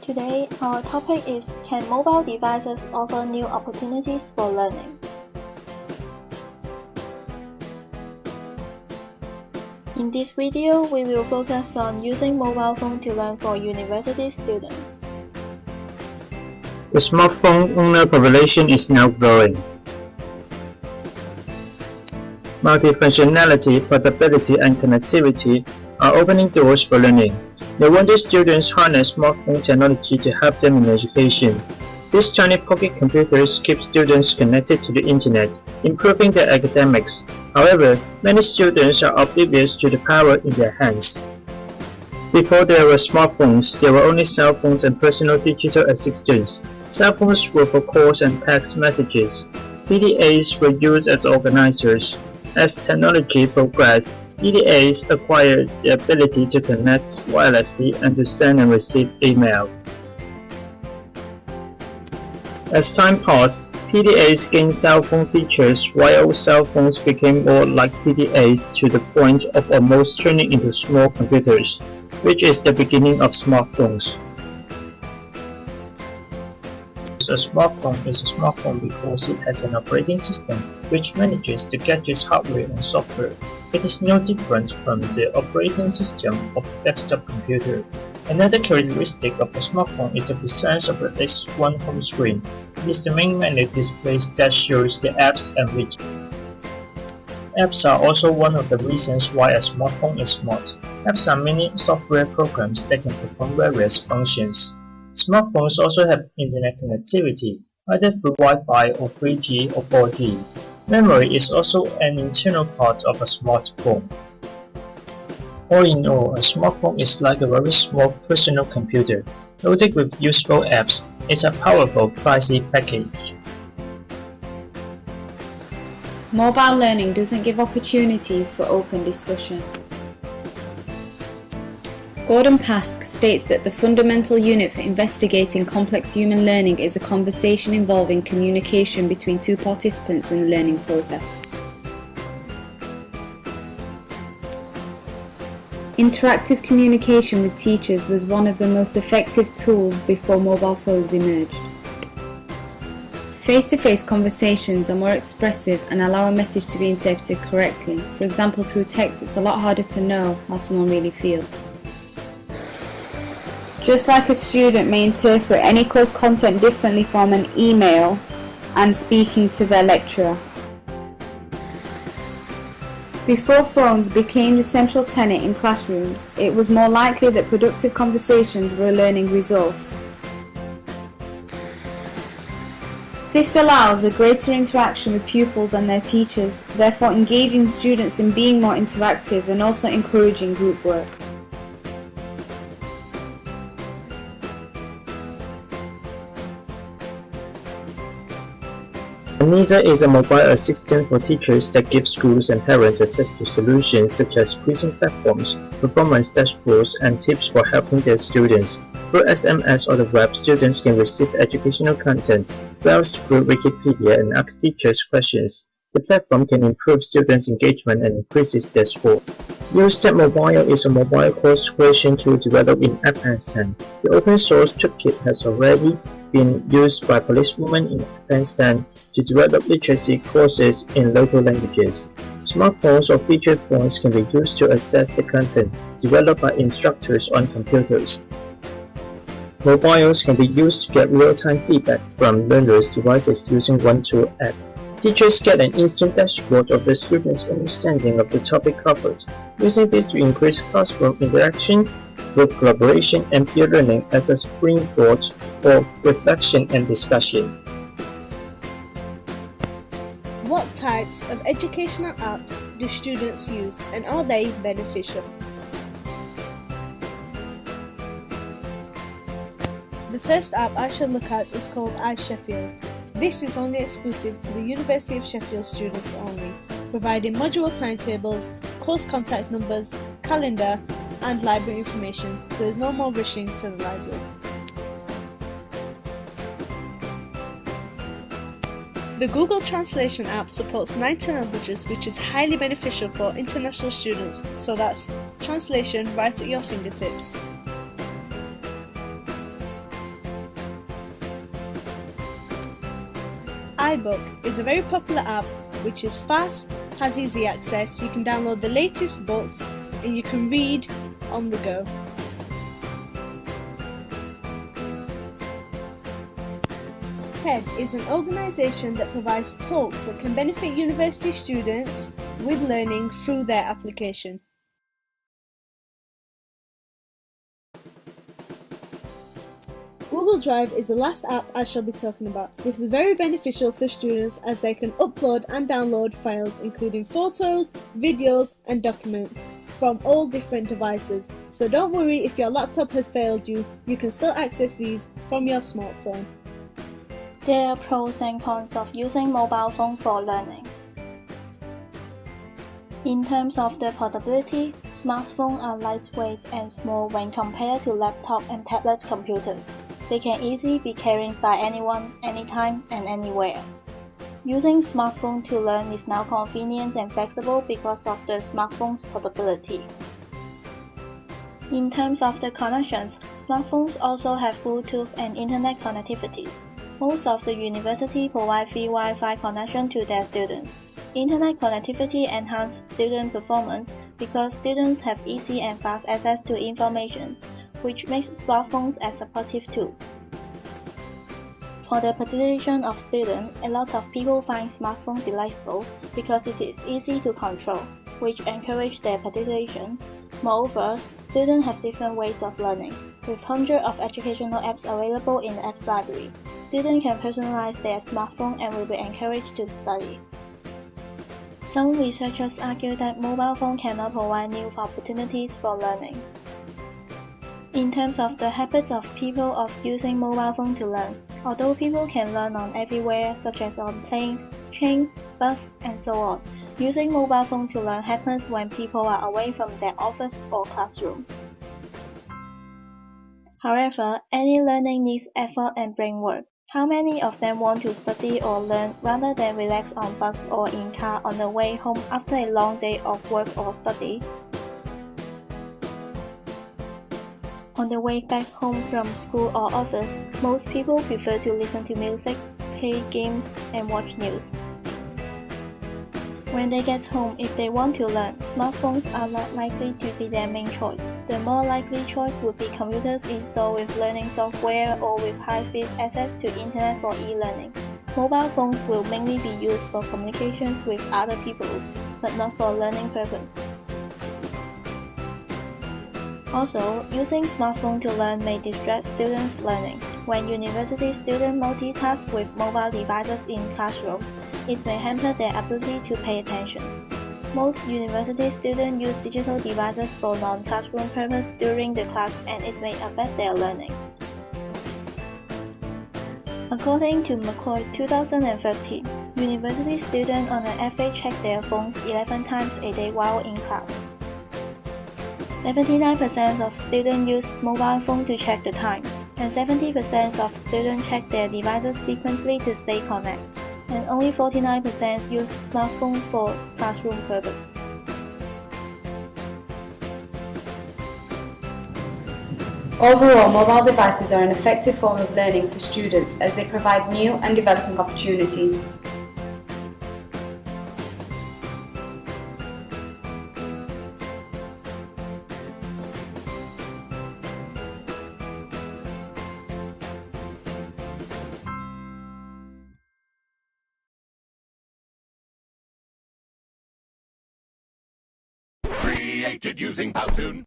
Today, our topic is Can mobile devices offer new opportunities for learning? In this video, we will focus on using mobile phone to learn for university students. The smartphone owner population is now growing. Multifunctionality, portability, and connectivity are opening doors for learning. No wonder students harness smartphone technology to help them in education. These tiny pocket computers keep students connected to the internet, improving their academics. However, many students are oblivious to the power in their hands. Before there were smartphones, there were only cell phones and personal digital assistants. Cell phones were for calls and text messages. PDAs were used as organizers. As technology progressed, PDAs acquired the ability to connect wirelessly and to send and receive email. As time passed, PDAs gained cell phone features while cell phones became more like PDAs to the point of almost turning into small computers, which is the beginning of smartphones. A smartphone is a smartphone because it has an operating system which manages the gadget's hardware and software. It is no different from the operating system of a desktop computer. Another characteristic of a smartphone is the presence of at least one home screen. It is the main menu display that shows the apps and widgets. Apps are also one of the reasons why a smartphone is smart. Apps are many software programs that can perform various functions. Smartphones also have internet connectivity, either through Wi-Fi or 3G or 4G. Memory is also an internal part of a smartphone. All in all, a smartphone is like a very small personal computer, loaded with useful apps. It's a powerful, pricey package. Mobile learning doesn't give opportunities for open discussion. Gordon Pask states that the fundamental unit for investigating complex human learning is a conversation involving communication between two participants in the learning process. Interactive communication with teachers was one of the most effective tools before mobile phones emerged. Face-to-face conversations are more expressive and allow a message to be interpreted correctly. For example, through text, it's a lot harder to know how someone really feels. Just like a student may interpret any course content differently from an email and speaking to their lecturer. Before phones became the central tenet in classrooms, it was more likely that productive conversations were a learning resource. This allows a greater interaction with pupils and their teachers, therefore engaging students in being more interactive and also encouraging group work. Anisa is a mobile assistant for teachers that gives schools and parents access to solutions such as quizzing platforms, performance dashboards, and tips for helping their students. Through SMS or the web, students can receive educational content, browse through Wikipedia, and ask teachers questions. The platform can improve students' engagement and increases their score. UStep Mobile is a mobile course creation tool developed in Afghanistan. The open source toolkit has already been used by policewomen in Afghanistan to develop literacy courses in local languages. Smartphones or featured phones can be used to access the content developed by instructors on computers. Mobiles can be used to get real-time feedback from learners' devices using one tool app. Teachers get an instant dashboard of the students' understanding of the topic covered, using this to increase classroom interaction, group collaboration, and peer learning as a springboard for reflection and discussion. What types of educational apps do students use, and are they beneficial? The first app I shall look at is called iSheffield. This is only exclusive to the University of Sheffield students only, providing module timetables, course contact numbers, calendar, and library information, so there's no more rushing to the library. The Google Translation app supports 90 languages, which is highly beneficial for international students, so that's translation right at your fingertips. iBook is a very popular app which is fast, has easy access, you can download the latest books and you can read on the go. TED is an organisation that provides talks that can benefit university students with learning through their application. Google Drive is the last app I shall be talking about. This is very beneficial for students as they can upload and download files including photos, videos and documents from all different devices. So don't worry if your laptop has failed you, you can still access these from your smartphone. There are pros and cons of using mobile phone for learning. In terms of their portability, smartphones are lightweight and small when compared to laptop and tablet computers. They can easily be carried by anyone, anytime, and anywhere. Using smartphone to learn is now convenient and flexible because of the smartphone's portability. In terms of the connections, smartphones also have Bluetooth and Internet connectivity. Most of the universities provide free Wi-Fi connection to their students. Internet connectivity enhances student performance because students have easy and fast access to information, which makes smartphones a supportive tool. For the participation of students, a lot of people find smartphones delightful because it is easy to control, which encourages their participation. Moreover, students have different ways of learning. With hundreds of educational apps available in the apps library, students can personalize their smartphone and will be encouraged to study. Some researchers argue that mobile phones cannot provide new opportunities for learning. In terms of the habits of people of using mobile phone to learn, although people can learn on everywhere such as on planes, trains, bus, and so on, using mobile phone to learn happens when people are away from their office or classroom. However, any learning needs effort and brain work. How many of them want to study or learn rather than relax on bus or in car on the way home after a long day of work or study? On the way back home from school or office, most people prefer to listen to music, play games, and watch news. When they get home, if they want to learn, smartphones are not likely to be their main choice. The more likely choice would be computers installed with learning software or with high-speed access to internet for e-learning. Mobile phones will mainly be used for communications with other people, but not for learning purpose. Also, using smartphone to learn may distract students' learning. When university students multitask with mobile devices in classrooms, it may hamper their ability to pay attention. Most university students use digital devices for non-classroom purposes during the class and it may affect their learning. According to McCoy 2013, university students on an average check their phones 11 times a day while in class. 79% of students use mobile phone to check the time, and 70% of students check their devices frequently to stay connected, and only 49% use smartphone for classroom purpose. Overall, mobile devices are an effective form of learning for students as they provide new and developing opportunities. Created using Powtoon.